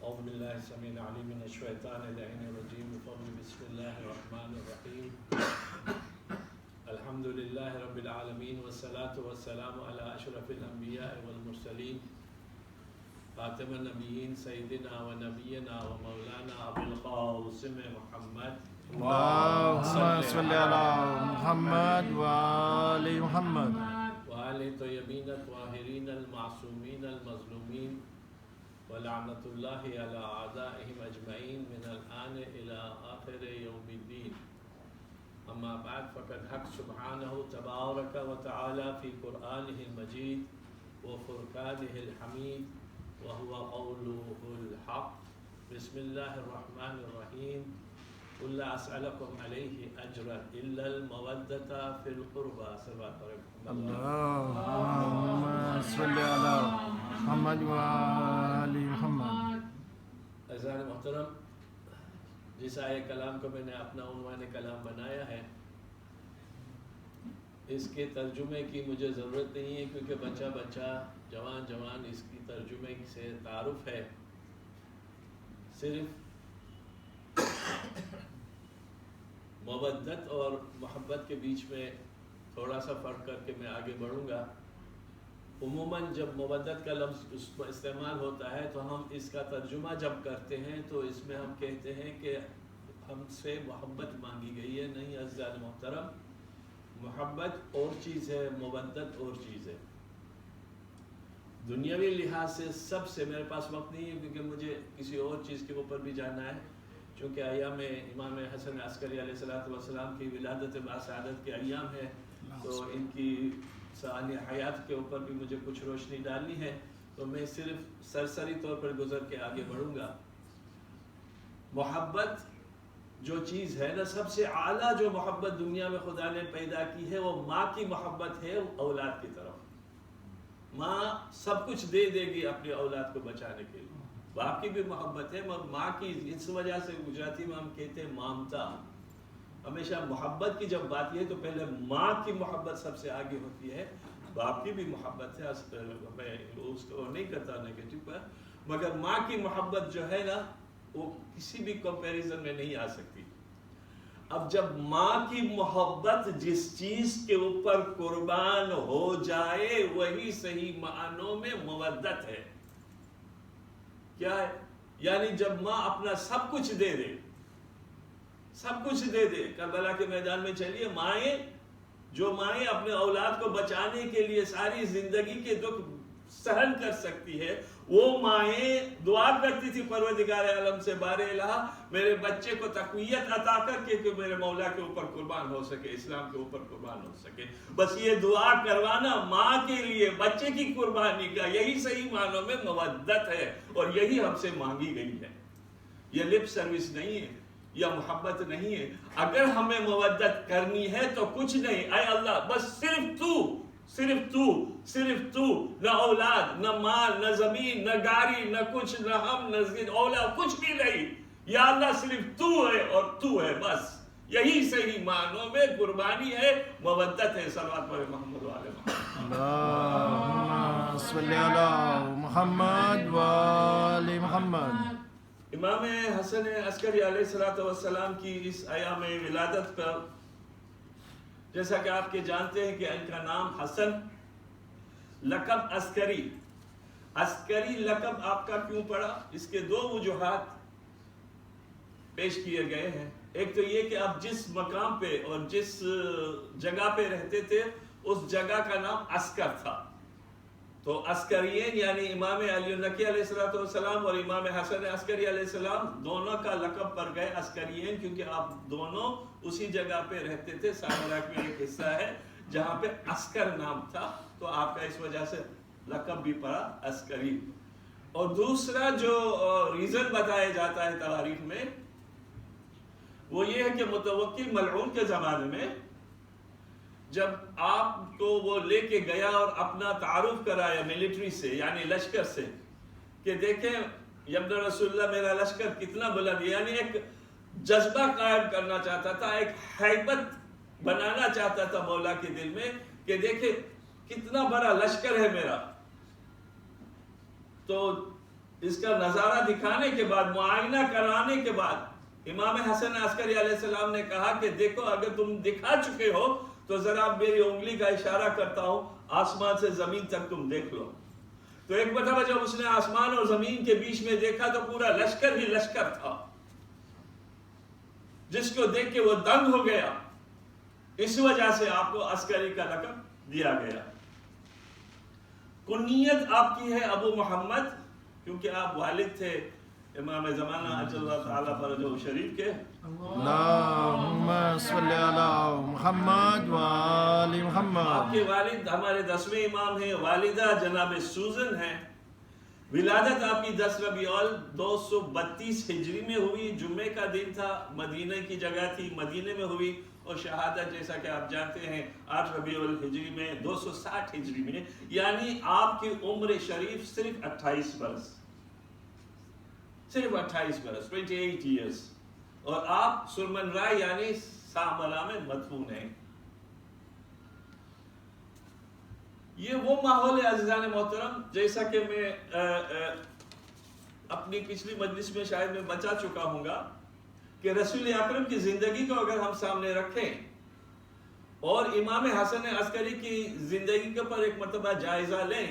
أعوذ بالله السميع العليم من الشيطان اللعين الرجيم بسم الله الرحمن الرحيم الحمد لله رب العالمين والصلاة والسلام على أشرف الأنبياء والمرسلين خاتم النبيين سيدنا ونبينا ومولانا أبو القاسم محمد اللهم صل على محمد وآل محمد وآل طيبين الطاهرين المعصومين المظلومين ولعنة الله على أعدائهم أجمعين من الآن إلى آخر يوم الدين. أما بعد فقد حق سبحانه تبارك وتعالى في قرآنه المجيد وفرقانه الحميد وهو قوله الحق. بسم الله الرحمن الرحيم. قل لا أسألكم عليه أجرا إلا المودة في القربى. اللهم صل على محمد وآل محمد. عزیزان محترم، جس آیہ کلام کو میں نے اپنا عنوان کلام بنایا ہے، اس کے ترجمے کی مجھے ضرورت نہیں ہے، کیونکہ بچہ جوان اس کی ترجمے سے تعارف ہے. صرف مودت اور محبت کے بیچ میں تھوڑا سا فرق کر کے میں آگے بڑھوں گا. عموماً جب مودت کا لفظ استعمال ہوتا ہے تو ہم اس کا ترجمہ جب کرتے ہیں تو اس میں ہم کہتے ہیں کہ ہم سے محبت مانگی گئی ہے. نہیں عزیزان محترم، محبت اور چیز ہے، مودت اور چیز ہے. دنیاوی لحاظ سے سب سے میرے پاس وقت نہیں ہے، کیونکہ مجھے کسی اور چیز کے اوپر بھی جانا ہے، چونکہ ایام امام حسن عسکری علیہ السلام کی ولادت باسعادت کے ایام ہے، تو ان کی ثانی حیات کے اوپر بھی مجھے کچھ روشنی ڈالنی ہے. تو میں صرف سرسری طور پر گزر کے آگے بڑھوں گا. محبت جو چیز ہے نا، سب سے اعلیٰ جو محبت دنیا میں خدا نے پیدا کی ہے وہ ماں کی محبت ہے اولاد کی طرف. ماں سب کچھ دے گی اپنے اولاد کو بچانے کے لیے. باپ کی بھی محبت ہے، مگر ماں کی اس وجہ سے گجراتی میں ہم کہتے ہیں مامتا. ہمیشہ محبت کی جب بات یہ تو پہلے ماں کی محبت سب سے آگے ہوتی ہے. باپ کی بھی محبت ہے، میں اس کو نہیں کرتا نیگیٹو پر، مگر ماں کی محبت جو ہے نا وہ کسی بھی کمپیریزن میں نہیں آ سکتی. اب جب ماں کی محبت جس چیز کے اوپر قربان ہو جائے وہی صحیح معنوں میں مودت ہے. کیا ہے؟ یعنی جب ماں اپنا سب کچھ دے دے، سب کچھ دے دے. کربلا کے میدان میں چلیے، مائیں اپنے اولاد کو بچانے کے لیے ساری زندگی کے دکھ سہن کر سکتی ہے، وہ مائیں دعا کرتی تھی پروردگار عالم سے، بار الہ میرے بچے کو تقویت عطا کر کے کہ میرے مولا کے اوپر قربان ہو سکے، اسلام کے اوپر قربان ہو سکے. بس یہ دعا کروانا ماں کے لیے بچے کی قربانی کا یہی صحیح معنوں میں مودت ہے، اور یہی ہم سے مانگی گئی ہے. یہ لپ سروس نہیں ہے یا محبت نہیں ہے. اگر ہمیں مودت کرنی ہے تو کچھ نہیں، اے اللہ بس صرف تو، نہ اولاد، نہ مال، نہ زمین، نہ گاڑی، نہ کچھ، نہ ہم، نہ اولاد، کچھ بھی نہیں. یا اللہ صرف تو ہے اور تو ہے، بس یہی صحیح معنوں میں قربانی ہے، مودت ہے. صلوات پر محمد والے محمد. اللهم صل على محمد وآل محمد. امام حسن عسکری علیہ السلام کی اس ایام ولادت پر، جیسا کہ آپ کے جانتے ہیں کہ ان کا نام حسن، لقب عسکری لقب آپ کا کیوں پڑا؟ اس کے دو وجوہات پیش کیے گئے ہیں. ایک تو یہ کہ آپ جس مقام پہ اور جس جگہ پہ رہتے تھے اس جگہ کا نام عسکر تھا، تو عسکرین یعنی امام علی النقی علیہ السلام اور امام حسن عسکری علیہ السلام دونوں کا لقب پر گئے عسکرین، کیونکہ آپ دونوں اسی جگہ پہ رہتے تھے. سامراج میں ایک حصہ ہے جہاں پہ عسکر نام تھا، تو آپ کا اس وجہ سے لقب بھی پڑا عسکری. اور دوسرا جو ریزن بتایا جاتا ہے تاریخ میں وہ یہ ہے کہ متوکل ملعون کے زمانے میں جب آپ کو وہ لے کے گیا اور اپنا تعارف کرایا ملٹری سے یعنی لشکر سے کہ دیکھیں ابن رسول اللہ میرا لشکر کتنا بلند، یعنی ایک جذبہ قائم کرنا چاہتا تھا، ایک ہیبت بنانا چاہتا تھا مولا کے دل میں کہ دیکھیں کتنا بڑا لشکر ہے میرا. تو اس کا نظارہ دکھانے کے بعد، معائنہ کرانے کے بعد امام حسن عسکری علیہ السلام نے کہا کہ دیکھو اگر تم دکھا چکے ہو تو ذرا میری انگلی کا اشارہ کرتا ہوں، آسمان سے زمین تک تم دیکھ لو۔ تو ایک مرتبہ جب اس نے آسمان اور زمین کے بیچ میں دیکھا تو پورا لشکر ہی لشکر تھا، جس کو دیکھ کے وہ دنگ ہو گیا۔ اس وجہ سے آپ کو عسکری کا لقب دیا گیا۔ کنیت آپ کی ہے ابو محمد، کیونکہ آپ والد تھے امام زمانہ اجل اللہ تعالیٰ فرجہ شریف کے۔ اللہم صلی علی محمد و آل محمد۔ آپ کے والد ہمارے 10ویں امام ہیں، والدہ جناب سوزن ہیں۔ ولادت آپ کی 10 ربیع الاول 232 ہجری میں ہوئی، جمعے کا دن تھا، مدینہ کی جگہ تھی، مدینہ میں ہوئی، اور شہادت جیسا کہ آپ جانتے ہیں 8 ربیع الاول ہجری میں 260 ہجری میں، یعنی آپ کی عمر شریف صرف 28 برس، صرف 28 برس، 28 ایئرز، اور آپ سلمن رائے یعنی سامرا میں مدفون ہیں۔ یہ وہ ماحول ہے عزیزان محترم، جیسا کہ میں اپنی پچھلی مجلس میں شاید میں بچا چکا ہوں گا کہ رسول اکرم کی زندگی کو اگر ہم سامنے رکھیں اور امام حسن عسکری کی زندگی کے پر ایک مرتبہ جائزہ لیں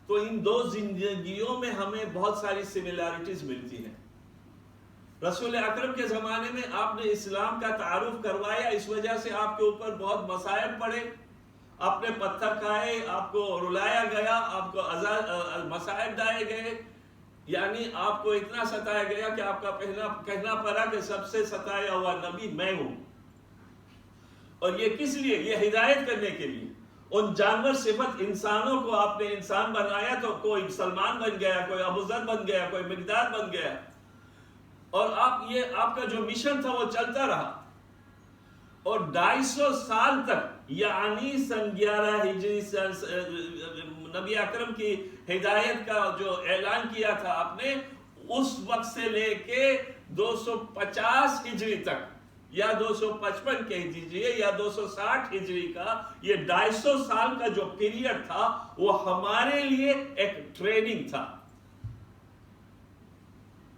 تو ان دو زندگیوں میں ہمیں بہت ساری سملیرٹیز ملتی ہیں۔ رسول اکرم کے زمانے میں آپ نے اسلام کا تعارف کروایا، اس وجہ سے آپ کے اوپر بہت مصائب پڑے، آپ نے پتھر کھائے، آپ کو رلایا گیا، آپ کو مصائب ڈائے گئے، یعنی آپ کو اتنا ستایا گیا کہ آپ کا کہنا پڑا کہ سب سے ستایا ہوا نبی میں ہوں۔ اور یہ کس لیے؟ یہ ہدایت کرنے کے لیے۔ ان جانور صفت انسانوں کو آپ نے انسان بنایا تو کوئی سلمان بن گیا، کوئی ابو ذر بن گیا، کوئی مقداد بن گیا، اور آپ کا جو مشن تھا وہ چلتا رہا، اور 250 سال تک، یعنی سن 11 ہجری نبی اکرم کی ہدایت کا جو اعلان کیا تھا آپ نے، اس وقت سے لے کے 250 ہجری تک یا 255 کہہ دیجئے یا 260 ہجری کا یہ 250 سال کا جو پیریڈ تھا وہ ہمارے لیے ایک ٹریننگ تھا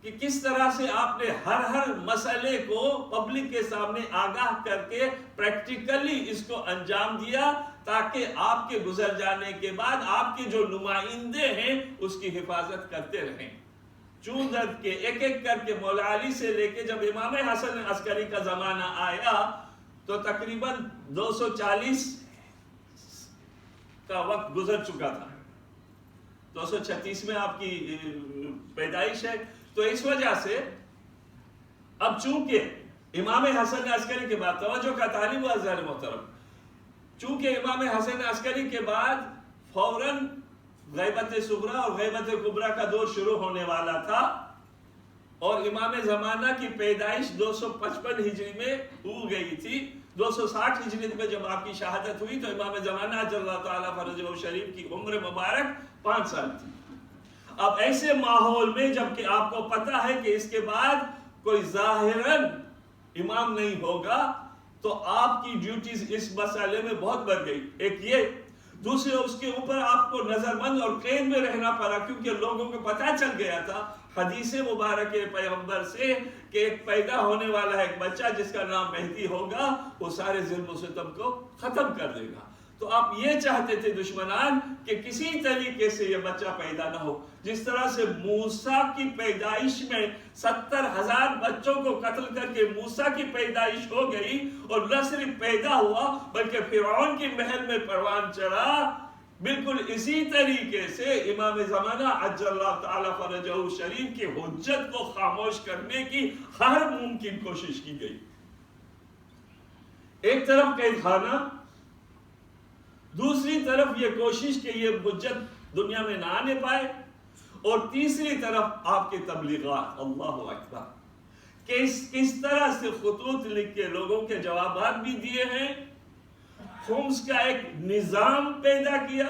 کہ کس طرح سے آپ نے ہر مسئلے کو پبلک کے سامنے آگاہ کر کے پریکٹیکلی اس کو انجام دیا، تاکہ آپ کے گزر جانے کے بعد آپ کے جو نمائندے ہیں اس کی حفاظت کرتے رہیں۔ چون درد کے ایک ایک کر کے مولا علی سے لے کے جب امام حسن عسکری کا زمانہ آیا تو تقریباً 240 کا وقت گزر چکا تھا، 236 میں آپ کی پیدائش ہے۔ تو اس وجہ سے اب چونکہ امام حسن عسکری کے بعد توجہ کا طالب و عزیزان محترم، چونکہ امام حسن عسکری کے بعد فوراً غیبت صغریٰ اور غیبت کبریٰ کا دور شروع ہونے والا تھا، اور امام زمانہ کی پیدائش 255 ہجری میں ہو گئی تھی۔ 260 ہجری میں جب آپ کی شہادت ہوئی تو امام زمانہ اجل اللہ تعالیٰ فرجہ شریف کی عمر مبارک 5 سال تھی۔ اب ایسے ماحول میں جب کہ آپ کو پتا ہے کہ اس کے بعد کوئی ظاہراً امام نہیں ہوگا، تو آپ کی ڈیوٹیز اس مسئلے میں بہت بڑھ گئی۔ ایک یہ، دوسرے اس کے اوپر آپ کو نظر بند اور قید میں رہنا پڑا، کیونکہ لوگوں کو پتہ چل گیا تھا حدیث مبارک پیغمبر سے کہ ایک پیدا ہونے والا ہے ایک بچہ جس کا نام مہدی ہوگا، وہ سارے ظلم و ستم کو ختم کر دے گا۔ تو آپ یہ چاہتے تھے دشمنان کہ کسی طریقے سے یہ بچہ پیدا نہ ہو، جس طرح سے موسیٰ کی پیدائش میں 70,000 بچوں کو قتل کر کے موسیٰ کی پیدائش ہو گئی، اور نہ صرف پیدا ہوا بلکہ فرعون کی محل میں پروان چڑھا، بالکل اسی طریقے سے امام زمانہ عجل اللہ تعالیٰ فرجہ شریف کی حجت کو خاموش کرنے کی ہر ممکن کوشش کی گئی۔ ایک طرف قید خانہ، دوسری طرف یہ کوشش کہ یہ حجت دنیا میں نہ آنے پائے، اور تیسری طرف آپ کے تبلیغات، اللہ اکبر، کس طرح سے خطوط لکھ کے لوگوں کے جوابات بھی دیے ہیں، خمس کا ایک نظام پیدا کیا،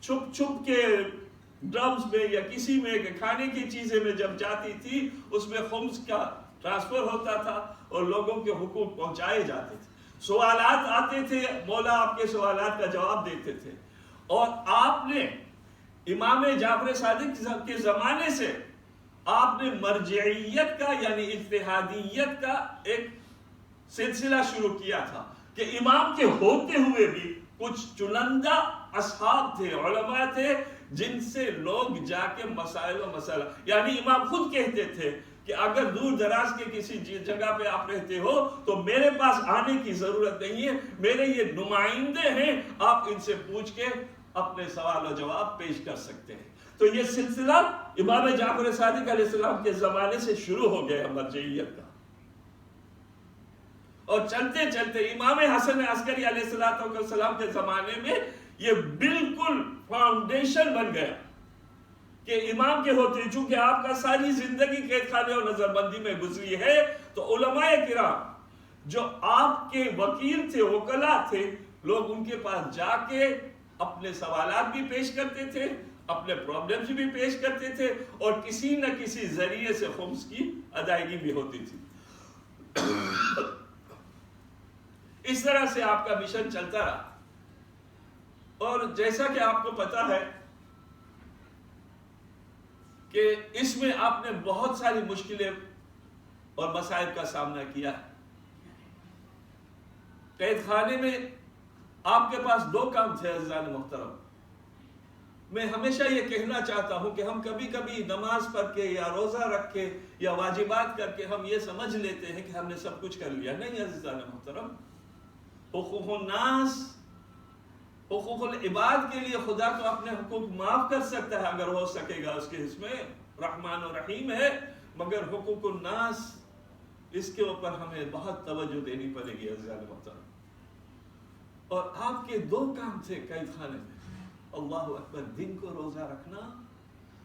چھپ چھپ کے ڈرمز میں یا کسی میں کھانے کی چیزیں میں جب جاتی تھی اس میں خمس کا ٹرانسفر ہوتا تھا اور لوگوں کے حقوق پہنچائے جاتے تھے۔ سوالات آتے تھے، مولا آپ کے سوالات کا جواب دیتے تھے، اور آپ نے امام جعفر صادق کے زمانے سے آپ نے مرجعیت کا یعنی اجتہادیت کا ایک سلسلہ شروع کیا تھا کہ امام کے ہوتے ہوئے بھی کچھ چنندہ اصحاب تھے، علماء تھے، جن سے لوگ جا کے مسائل و مسئلہ، یعنی امام خود کہتے تھے کہ اگر دور دراز کے کسی جگہ پہ آپ رہتے ہو تو میرے پاس آنے کی ضرورت نہیں ہے، میرے یہ نمائندے ہیں، آپ ان سے پوچھ کے اپنے سوال و جواب پیش کر سکتے ہیں۔ تو یہ سلسلہ امام جعفر صادق علیہ السلام کے زمانے سے شروع ہو گیا مرجعیت کا، اور چلتے چلتے امام حسن عسکری علیہ السلام کے زمانے میں یہ بالکل فاؤنڈیشن بن گیا کہ امام کے ہوتے، چونکہ آپ کا ساری زندگی قید خانے اور نظر بندی میں گزری ہے، تو علماء کرام جو آپ کے وکیل تھے، وکلا تھے، لوگ ان کے پاس جا کے اپنے سوالات بھی پیش کرتے تھے، اپنے پرابلمز بھی پیش کرتے تھے، اور کسی نہ کسی ذریعے سے خمس کی ادائیگی بھی ہوتی تھی۔ اس طرح سے آپ کا مشن چلتا رہا، اور جیسا کہ آپ کو پتا ہے کہ اس میں آپ نے بہت ساری مشکلیں اور مسائل کا سامنا کیا ہے۔ قید خانے میں آپ کے پاس دو کام تھے عزیزان محترم۔ میں ہمیشہ یہ کہنا چاہتا ہوں کہ ہم کبھی کبھی نماز پڑھ کے یا روزہ رکھ کے یا واجبات کر کے ہم یہ سمجھ لیتے ہیں کہ ہم نے سب کچھ کر لیا۔ نہیں عزیزان محترم، حقوق الناس، حقوق العباد کے لیے خدا تو اپنے حقوق معاف کر سکتا ہے اگر ہو سکے گا، اس کے حص میں رحمان و رحیم ہے، مگر حقوق الناس اس کے اوپر ہمیں بہت توجہ دینی پڑے گی عزیزان محترم۔ اور آپ کے دو کام تھے قید خانے میں، اللہ اکبر، دن کو روزہ رکھنا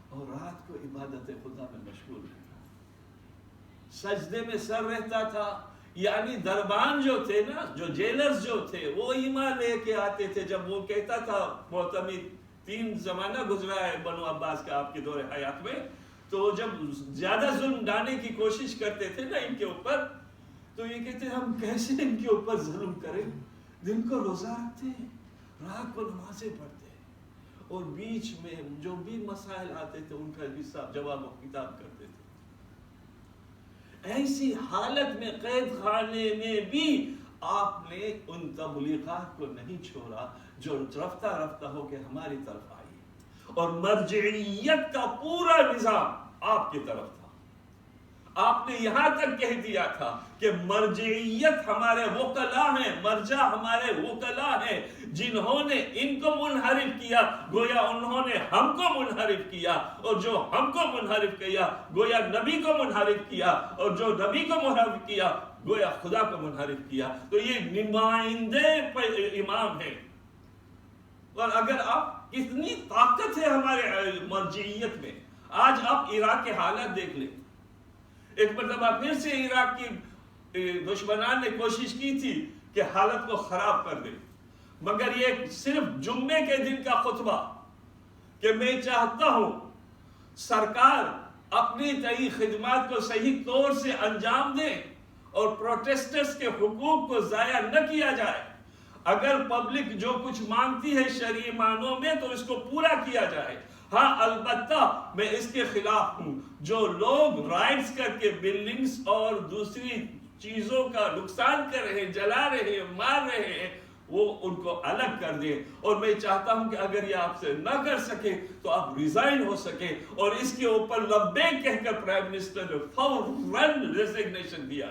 اور رات کو عبادت خدا میں مشغول رہنا۔ سجدے میں سر رہتا تھا، یعنی دربان جو تھے نا، جو جیلرز جو تھے، وہ ایمان لے کے آتے تھے جب وہ کہتا تھا معتمد 3 زمانہ گزرا ہے بنو عباس کا آپ کے دور حیات میں، تو جب زیادہ ظلم ڈالنے کی کوشش کرتے تھے نا ان کے اوپر، تو یہ کہتے ہم کیسے ان کے اوپر ظلم کریں، دن کو روزہ رکھتے ہیں، رات کو نمازیں پڑھتے ہیں، اور بیچ میں جو بھی مسائل آتے تھے ان کا حساب جواب و کتاب کرتے تھے۔ ایسی حالت میں قید خانے میں بھی آپ نے ان تبلیغات کو نہیں چھوڑا جو رفتہ رفتہ ہو کے ہماری طرف آئی، اور مرجعیت کا پورا نظام آپ کی طرف تھا۔ آپ نے یہاں تک کہہ دیا تھا کہ مرجعیت ہمارے وکلا ہیں، مرجع ہمارے وکلا ہیں، جنہوں نے ان کو منحرف کیا گویا انہوں نے ہم کو منحرف کیا، اور جو ہم کو منحرف کیا گویا نبی کو منحرف کیا، اور جو نبی کو منحرف کیا گویا خدا کو منحرف کیا۔ تو یہ نمائندے امام ہیں، اور اگر آپ کتنی طاقت ہے ہمارے مرجعیت میں، آج آپ عراق کے حالات دیکھ لیں۔ ایک مرتبہ پھر سے عراق کی دشمنان نے کوشش کی تھی کہ حالت کو خراب کر دے، مگر یہ صرف جمعے کے دن کا خطبہ کہ میں چاہتا ہوں سرکار اپنی تئی خدمات کو صحیح طور سے انجام دیں اور پروٹیسٹرز کے حقوق کو ضائع نہ کیا جائے، اگر پبلک جو کچھ مانگتی ہے شرعی معنوں میں تو اس کو پورا کیا جائے۔ ہاں البتہ میں اس کے خلاف ہوں جو لوگ رائٹس کر کے بلڈنگز اور دوسری چیزوں کا نقصان کر رہے ہیں، جلا رہے ہیں، مار رہے ہیں، وہ ان کو الگ کر دیں، اور میں چاہتا ہوں کہ اگر یہ آپ سے نہ کر سکے تو آپ ریزائن ہو سکے، اور اس کے اوپر لبیک کہہ کر پرائم منسٹر نے فوراً ریزگنیشن دیا۔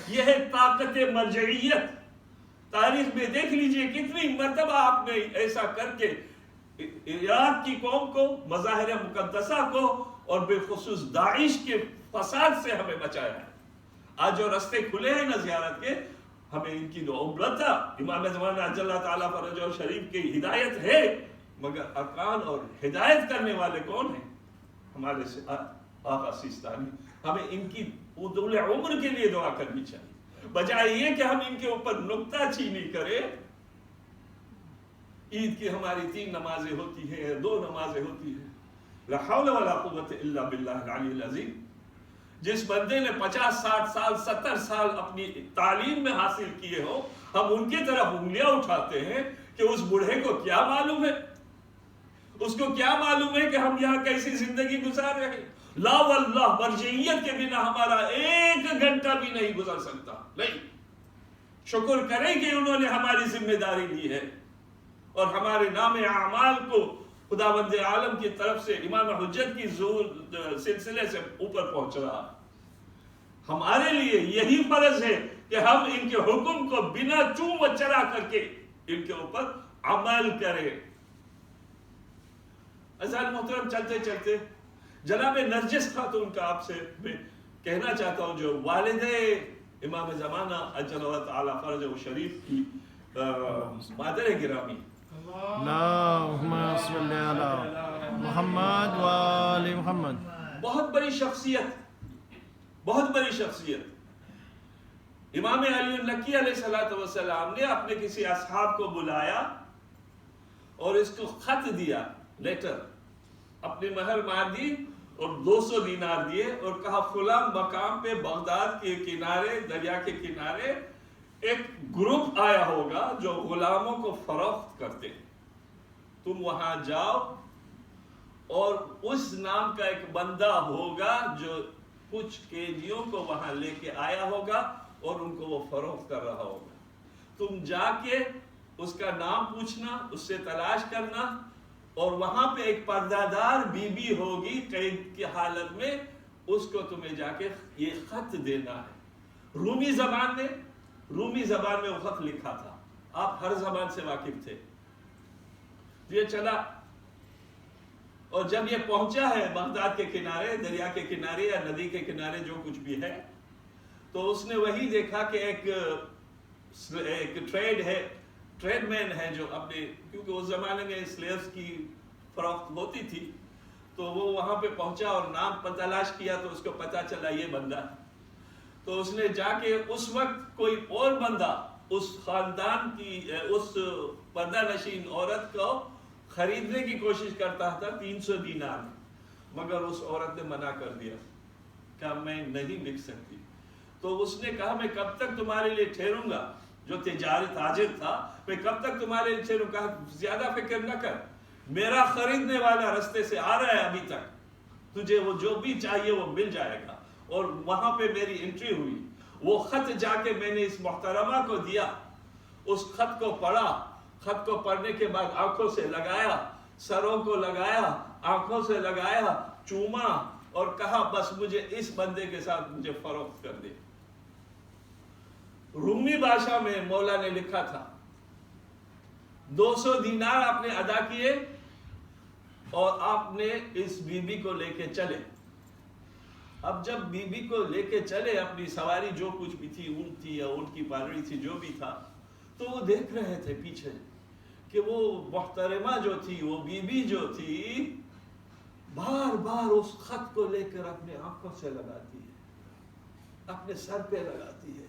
یہ ہے طاقت مرجعیت۔ تاریخ میں دیکھ لیجئے کتنی مرتبہ آپ نے ایسا کر کے عراق کی قوم کو، مظاہر مقدسہ کو، اور بالخصوص داعش کے فساد سے ہمیں بچایا ہے۔ آج جو رستے کھلے ہیں نا زیارت کے، ہمیں ان کی جو عبرت ہے، امام زمانہ اللہ تعالیٰ فرجہ شریف کی ہدایت ہے، مگر ارکان اور ہدایت کرنے والے کون ہیں؟ ہمارے آقا سیستانی۔ ہمیں ان کی طول عمر کے لیے دعا کرنی چاہیے، بجائے یہ کہ ہم ان کے اوپر نکتہ چینی کریں۔ عید کی ہماری 3 نمازیں ہوتی ہیں، 2 نمازیں ہوتی ہیں، لا حول ولا قوت الا باللہ العلی العظیم۔ جس بندے نے 50 60 سال 70 سال اپنی تعلیم میں حاصل کیے ہو، ہم ان کی طرف انگلیاں اٹھاتے ہیں کہ اس بوڑھے کو کیا معلوم ہے، اس کو کیا معلوم ہے کہ ہم یہاں کیسی زندگی گزار رہے ہیں؟ لا واللہ مرجعیت کے بنا ہمارا 1 گھنٹہ بھی نہیں گزر سکتا. نہیں، شکر کریں کہ انہوں نے ہماری ذمہ داری لی ہے اور ہمارے نام اعمال کو خداوند عالم کی طرف سے امام حجت کی ظہور سلسلے سے اوپر پہنچ رہا. ہمارے لیے یہی فرض ہے کہ ہم ان کے حکم کو بنا چوم و چرا کر کے ان کے اوپر عمل کریں. عزیزان محترم، چلتے چلتے جناب نرجس خاتون کا آپ سے میں کہنا چاہتا ہوں، جو والد امام زمانہ اجل اللہ تعالی فرج و شریف کی مادر گرامی. اللہم صلی علی محمد و آل محمد. بہت بڑی شخصیت، بہت بڑی شخصیت. امام علی النقی علیہ السلام نے اپنے کسی اصحاب کو بلایا اور اس کو خط دیا، لیٹر، اپنی مہر مار دی اور 200 دینار دیے اور کہا فلاں مقام پہ بغداد کے کنارے، دریا کے کنارے ایک گروپ آیا ہوگا جو غلاموں کو فروخت کرتے ہیں، تم وہاں جاؤ اور اس نام کا ایک بندہ ہوگا جو کچھ قیدیوں کو وہاں لے کے آیا ہوگا اور ان کو وہ فروخت کر رہا ہوگا. تم جا کے اس کا نام پوچھنا، اس سے تلاش کرنا، اور وہاں پہ ایک پردہ دار بی بی ہوگی قید کی حالت میں، اس کو تمہیں جا کے یہ خط دینا ہے. رومی زبان میں وہ خط لکھا تھا. آپ ہر زبان سے واقف تھے. یہ چلا اور جب یہ پہنچا ہے بغداد کے کنارے، دریا کے کنارے یا ندی کے کنارے جو کچھ بھی ہے، تو اس نے وہی دیکھا کہ ایک ٹریڈ مین ہے جو اپنے، کیونکہ اس زمانے میں سلیوز کی فروخت ہوتی تھی، تو وہ وہاں پہ پہنچا اور نام تلاش کیا تو اس کو پتا چلا یہ بندہ ہے. تو اس نے جا کے اس وقت کوئی اور بندہ اس خاندان کی اس پردہ نشین عورت کو خریدنے کی کوشش کرتا تھا 300 دینار میں، مگر اس عورت نے منع کر دیا، کہا میں نہیں بک سکتی. تو اس نے کہا میں کب تک تمہارے لیے ٹھہروں گا، جو تاجر تھا، میں کب تک تمہارے لیے ٹھہروں. کہا زیادہ فکر نہ کر، میرا خریدنے والا رستے سے آ رہا ہے ابھی تک، تجھے وہ جو بھی چاہیے وہ مل جائے گا. اور وہاں پہ میری انٹری ہوئی، وہ خط جا کے میں نے اس محترمہ کو دیا، اس خط کو پڑھا، خط کو پڑھنے کے بعد آنکھوں سے لگایا، سروں کو لگایا، آنکھوں سے لگایا، چوما اور کہا بس مجھے اس بندے کے ساتھ مجھے فروخت کر دے. رومی بادشاہ میں مولا نے لکھا تھا 200 دینار آپ نے ادا کیے اور آپ نے اس بی بی کو لے کے چلے. اب جب بی بی کو لے کے چلے، اپنی سواری جو کچھ بھی تھی، اونٹ تھی یا اونٹ کی پالڑی تھی، جو بھی تھا، تو وہ دیکھ رہے تھے پیچھے کہ وہ محترمہ جو تھی، وہ بی بی جو تھی، بار بار اس خط کو لے کر اپنے آنکھوں سے لگاتی ہے، اپنے سر پہ لگاتی ہے،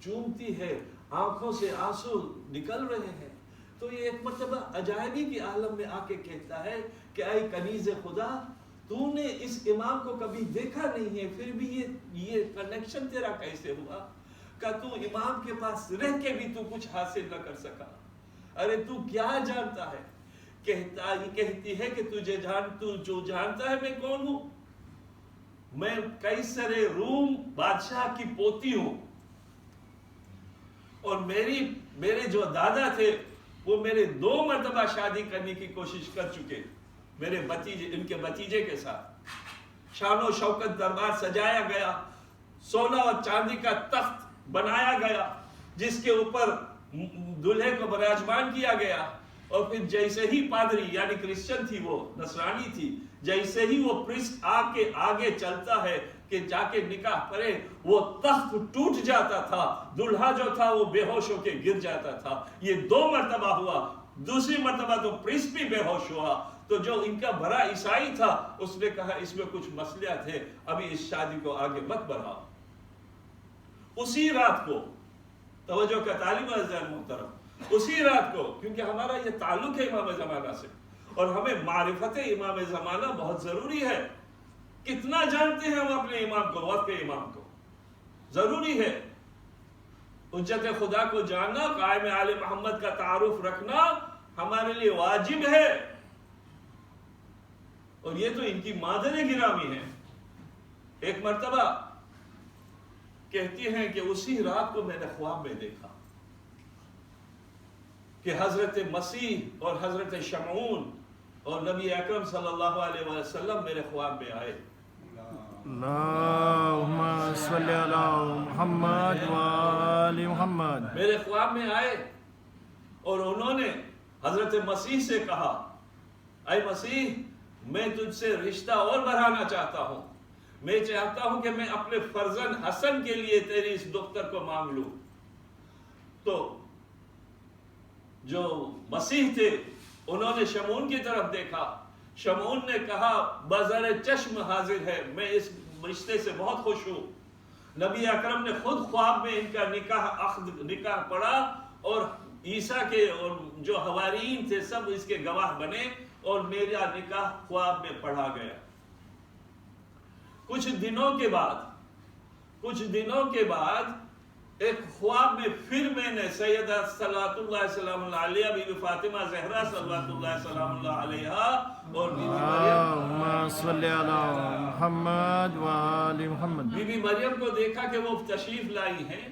چومتی ہے، آنکھوں سے آنسو نکل رہے ہیں. تو یہ ایک مرتبہ عجائبی کی عالم میں آ کے کہتا ہے کہ اے کنیز خدا، تو نے اس امام کو کبھی دیکھا نہیں ہے، پھر بھی یہ کنیکشن تیرا کیسے ہوا؟ کہ تو امام کے پاس رہ کے بھی تو کچھ حاصل نہ کر سکا. ارے تو کیا جانتا ہے؟ کہتی ہے کہ تو جو جانتا ہے میں کون ہوں؟ میں قیصر روم بادشاہ کی پوتی ہوں، اور میرے جو دادا تھے وہ میرے 2 مرتبہ شادی کرنے کی کوشش کر چکے، میرے بھتیجے، ان کے بھتیجے کے ساتھ. شان و شوکت دربار سجایا گیا، سونا اور چاندی کا تخت بنایا گیا جس کے اوپر دلہے کو براجمان کیا گیا. اور پھر جیسے ہی پادری، یعنی کرسچن تھی، وہ نصرانی تھی، جیسے ہی وہ پریسٹ آگے چلتا ہے کہ جا کے نکاح پڑے، وہ تخت ٹوٹ جاتا تھا، دلہا جو تھا وہ بے ہوش ہو کے گر جاتا تھا. یہ 2 مرتبہ ہوا. دوسری مرتبہ تو پریسٹ بھی بے ہوش ہوا. تو جو ان کا بڑا عیسائی تھا اس نے کہا اس میں کچھ مسئلہ ہے، ابھی اس شادی کو آگے مت بڑھاؤ. اسی رات کو، توجہ کا طالب عزیز محترم، اسی رات کو، کیونکہ ہمارا یہ تعلق ہے امام زمانہ سے اور ہمیں معرفت امام زمانہ بہت ضروری ہے. کتنا جانتے ہیں ہم اپنے امام کو، وقت کے امام کو، ضروری ہے. حجت خدا کو جاننا، قائم آل محمد کا تعارف رکھنا ہمارے لیے واجب ہے. اور یہ تو ان کی مادر گرامی ہے. ایک مرتبہ کہتی ہیں کہ اسی رات کو میں نے خواب میں دیکھا کہ حضرت مسیح اور حضرت شمعون اور نبی اکرم صلی اللہ علیہ وسلم میرے خواب میں آئے. اللہم صلی علی محمد وآل محمد. میرے خواب میں آئے اور انہوں نے حضرت مسیح سے کہا اے مسیح میں تجھ سے رشتہ اور بڑھانا چاہتا ہوں. میں چاہتا ہوں کہ میں اپنے فرزند حسن کے لیے تیری اس دختر کو مانگ لوں. تو جو مسیح تھے انہوں نے شمعون کی طرف دیکھا. شمعون نے کہا بظر چشم حاضر ہے, میں اس رشتے سے بہت خوش ہوں. نبی اکرم نے خود خواب میں ان کا نکاح پڑھا اور عیسیٰ کے اور جو حواریین تھے سب اس کے گواہ بنے اور میرا نکاح خواب میں پڑھا گیا. کچھ دنوں کے بعد ایک خواب میں پھر میں نے سیدہ صلوات اللہ سلام اللہ علیہ بی بی فاطمہ زہرا صلوات اللہ سلام اللہ علیہ اور بی بی اللہم صلی علی محمد وآل محمد. بی بی مریم کو دیکھا کہ وہ تشریف لائی ہیں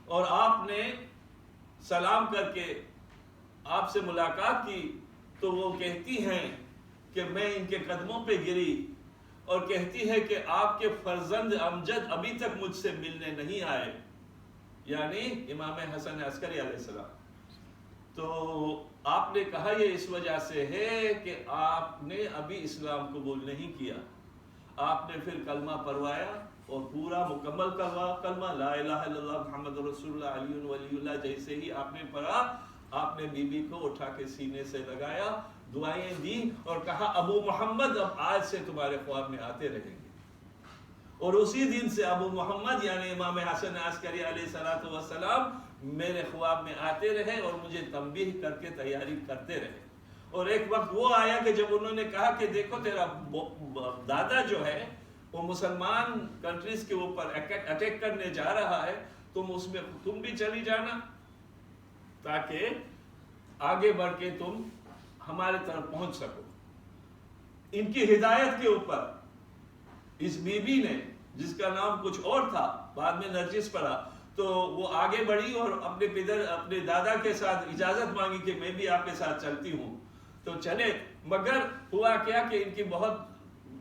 اور آپ نے سلام کر کے آپ سے ملاقات کی. تو وہ کہتی ہیں کہ میں ان کے قدموں پہ گری اور کہتی ہے کہ آپ کے فرزند امجد ابھی تک مجھ سے ملنے نہیں آئے, یعنی امام حسن عسکری علیہ السلام. تو آپ نے کہا یہ اس وجہ سے ہے کہ آپ نے ابھی اسلام قبول نہیں کیا. آپ نے پھر کلمہ پڑھوایا اور پورا مکمل کلمہ لا الہ الا اللہ محمد رسول اللہ علی ولی اللہ جیسے ہی آپ نے پڑھا, آپ نے بی بی کو اٹھا کے سینے سے لگایا, دعائیں دی اور کہا ابو محمد اب آج سے تمہارے خواب میں آتے رہیں گے. اور اسی دن سے ابو محمد یعنی امام حسن عسکری علیہ السلام میرے خواب میں آتے رہے اور مجھے تنبیہ کر کے تیاری کرتے رہے. اور ایک وقت وہ آیا کہ جب انہوں نے کہا کہ دیکھو تیرا دادا جو ہے وہ مسلمان کنٹریز کے اوپر اٹیک کرنے جا رہا ہے, تم بھی چلی جانا تاکہ آگے بڑھ کے تم ہمارے طرف پہنچ سکو. ان کی ہدایت کے اوپر اس بی بی نے, جس کا نام کچھ اور تھا, بعد میں نرجس پڑا, تو وہ آگے بڑھی اور اپنے دادا کے ساتھ اجازت مانگی کہ میں بھی آپ کے ساتھ چلتی ہوں. تو چلے, مگر ہوا کیا کہ ان کی بہت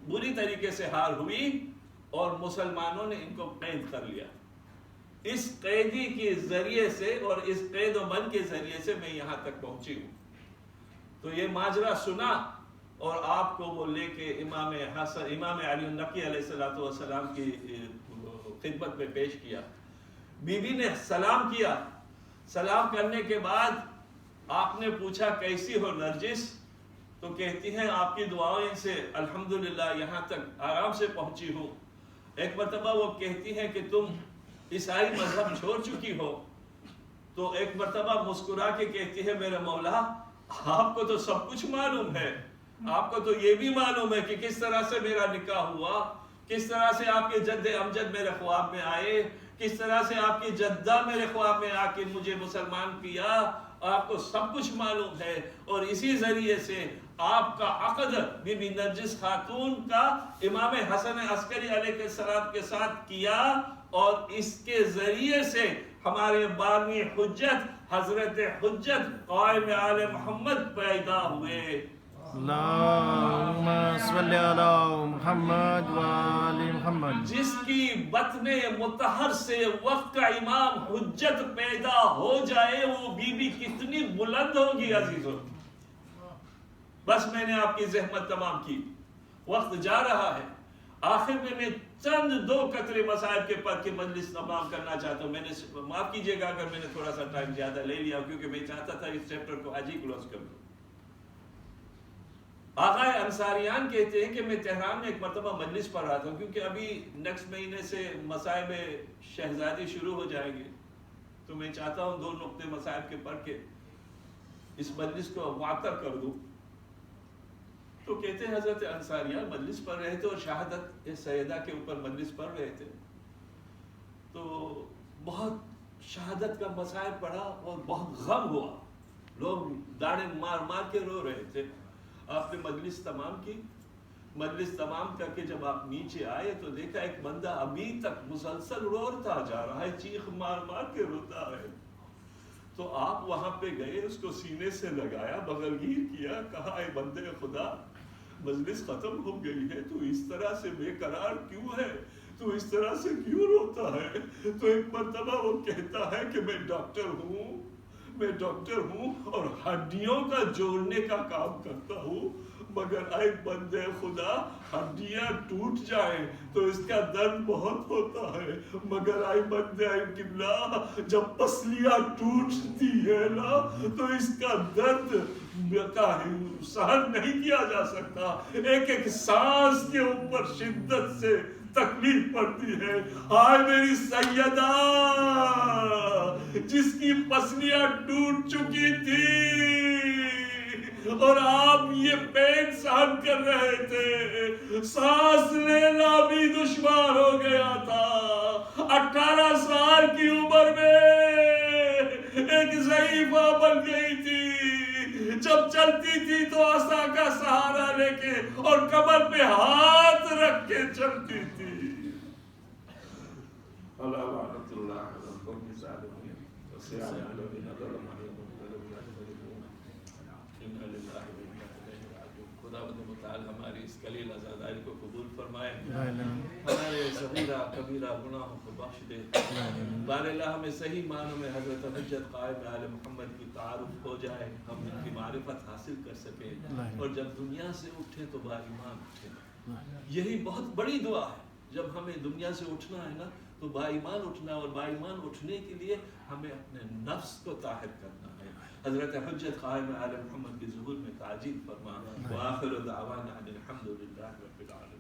بری طریقے سے ہار ہوئی اور مسلمانوں نے ان کو قید کر لیا. اس قیدی کے ذریعے سے اور اس قید و بند کے ذریعے سے میں یہاں تک پہنچی ہوں. تو یہ ماجرا سنا اور آپ کو وہ لے کے امام علی النقی علیہ السلام کی خدمت میں پیش کیا. بی بی نے سلام کیا. سلام کرنے کے بعد آپ نے پوچھا کیسی ہو نرجس؟ تو کہتی ہیں آپ کی دعائیں سے الحمدللہ یہاں تک آرام سے پہنچی ہوں. ایک مرتبہ وہ کہتی ہیں کہ تم عیسائی مذہب چھوڑ چکی ہو. تو ایک مرتبہ مسکرا کے کہتی ہے میرے مولا آپ کو تو سب کچھ معلوم ہے, آپ کو تو یہ بھی معلوم ہے کہ کس طرح سے میرا نکاح ہوا, کس طرح سے آپ کے جد امجد میرے خواب میں آئے, کس طرح سے آپ کی جدہ میرے خواب میں آ کے مجھے مسلمان کیا, آپ کو سب کچھ معلوم ہے. اور اسی ذریعے سے آپ کا عقد بی بی نرجس خاتون کا امام حسن عسکری علیہ السلام کے ساتھ کیا اور اس کے ذریعے سے ہمارے بانی حجت حضرت حجت قائم آل محمد پیدا ہوئے. اللہم صلی علی محمد وآل محمد. جس کی بطن مطہر سے وقت کا امام حجت پیدا ہو جائے وہ بی بی کتنی بلند ہوگی عزیزوں. بس میں نے آپ کی زحمت تمام کی, وقت جا رہا ہے. آخر میں چند 2 قطرے مصائب کے پڑھ کے مجلس تمام کرنا چاہتا ہوں. میں نے معاف کیجئے گا اگر میں نے تھوڑا سا ٹائم زیادہ لے لیا کیونکہ میں چاہتا تھا اس چیپٹر کو آج ہی کلوز کر دوں. آقا انصاریان کہتے ہیں کہ میں تہران میں ایک مرتبہ مجلس پڑھ رہا تھا کیونکہ ابھی نیکسٹ مہینے سے مصائب شہزادی شروع ہو جائیں گے, تو میں چاہتا ہوں 2 نقطے مصائب کے پڑھ کے اس مجلس کو معطر کر دوں. تو کہتے ہیں حضرت انصاریان مجلس پڑھ رہے تھے اور شہادت سیدہ کے اوپر مجلس پڑھ رہے تھے, تو بہت شہادت کا مصائب پڑھا اور بہت غم ہوا, لوگ داڑیں مار مار کے رو رہے تھے. آپ نے مجلس تمام کی مجلس تمام کر کے جب آپ نیچے آئے تو دیکھا ایک بندہ ابھی تک مسلسل روتا جا رہا ہے، چیخ مار مار کے روتا ہے. تو آپ وہاں پہ گئے، اس کو سینے سے لگایا، بغلگیر کیا، کہا اے بندے خدا مجلس ختم ہو گئی ہے، تو اس طرح سے بے قرار کیوں ہے، تو اس طرح سے کیوں روتا ہے؟ تو ایک مرتبہ وہ کہتا ہے کہ میں ڈاکٹر ہوں اور ہڈیوں کا جوڑنے کا کام کرتا ہوں، مگر اے بندے خدا ہڈیاں ٹوٹ جائیں تو اس کا درد بہت ہوتا ہے، مگر اے بندے قبلہ جب پسلیاں ٹوٹتی ہے نا تو اس کا درد سہن نہیں کیا جا سکتا، ایک ایک سانس کے اوپر شدت سے تکلیف پڑتی ہے. ہائے میری سیدہ جس کی پسلیاں ٹوٹ چکی تھی اور آپ یہ پین سہن کر رہے تھے، سانس لینا بھی دشوار ہو گیا تھا، 18 سال کی عمر میں ایک ضعیفہ بن گئی تھی، جب چلتی تھی تو عصا کا سہارا لے کے اور کمر پہ ہاتھ رکھ کے چلتی تھی. ہماری اس قلیل عزاداری کو قبول فرمائے، ہمارے صغیرہ کبیرہ گناہوں کو بخش دے. بار اللہ ہمیں صحیح معنوں میں حضرت حجت قائم آل محمد کی تعارف ہو جائے، ہم ان کی معرفت حاصل کر سکیں، اور جب دنیا سے اٹھیں تو با ایمان اٹھیں. یہی بہت بڑی دعا ہے. جب ہمیں دنیا سے اٹھنا ہے نا تو با ایمان اٹھنا، اور با ایمان اٹھنے کے لیے ہمیں اپنے نفس کو طاہر کرنا ہے. حضرت حجت قائم آل محمد کے ظہور میں تعجیل فرما. وآخر دعوانا الحمد للہ رب العالمین.